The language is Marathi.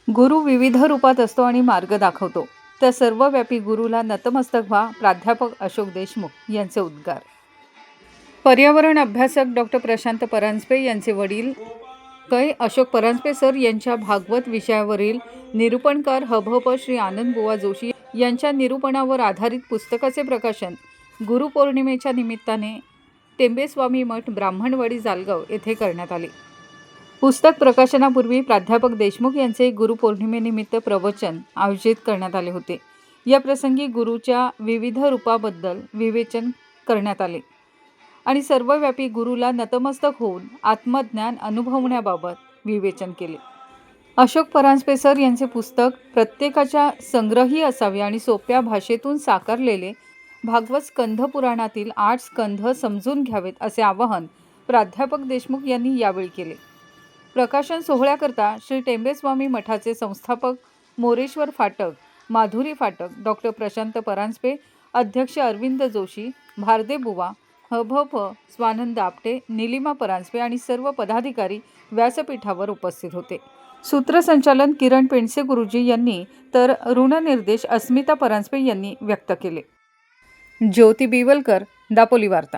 गुरु विविध रूपात असतो आणि मार्ग दाखवतो. त्या सर्वव्यापी गुरुला नतमस्तक व्हा. प्राध्यापक अशोक देशमुख यांचे उद्गार. पर्यावरण अभ्यासक डॉक्टर प्रशांत परांजपे यांचे वडील कै अशोक परांजपे सर यांच्या भागवत विषयावरील निरूपणकार हभप श्री आनंदबुवा जोशी यांच्या निरूपणावर आधारित पुस्तकाचे प्रकाशन गुरुपौर्णिमेच्या निमित्ताने टेंबेस्वामी मठ ब्राह्मणवाडी जालगाव येथे करण्यात आले. पुस्तक प्रकाशनापूर्वी प्राध्यापक देशमुख यांचे गुरुपौर्णिमेनिमित्त प्रवचन आयोजित करण्यात आले होते. या प्रसंगी गुरुच्या विविध रूपाबद्दल विवेचन करण्यात आले आणि सर्वव्यापी गुरुला नतमस्तक होऊन आत्मज्ञान अनुभवण्याबाबत विवेचन केले. अशोक परांजपे सर यांचे पुस्तक प्रत्येकाच्या संग्रही असावे आणि सोप्या भाषेतून साकारलेले भागवत स्कंध पुराणातील 8 स्कंध समजून घ्यावेत असे आवाहन प्राध्यापक देशमुख यांनी यावेळी केले. प्रकाशन सोहळ्याकरता श्री टेंबेस्वामी मठाचे संस्थापक मोरेश्वर फाटक, माधुरी फाटक, डॉक्टर प्रशांत परांजपे, अध्यक्ष अरविंद जोशी, भारदे बुवा, हभप स्वानंद आपटे, निलिमा परांजपे आणि सर्व पदाधिकारी व्यासपीठावर उपस्थित होते. सूत्रसंचालन किरण पेंडसे गुरुजी यांनी तर ऋणनिर्देश अस्मिता परांजपे यांनी व्यक्त केले. ज्योती बिवलकर, दापोली वार्ता.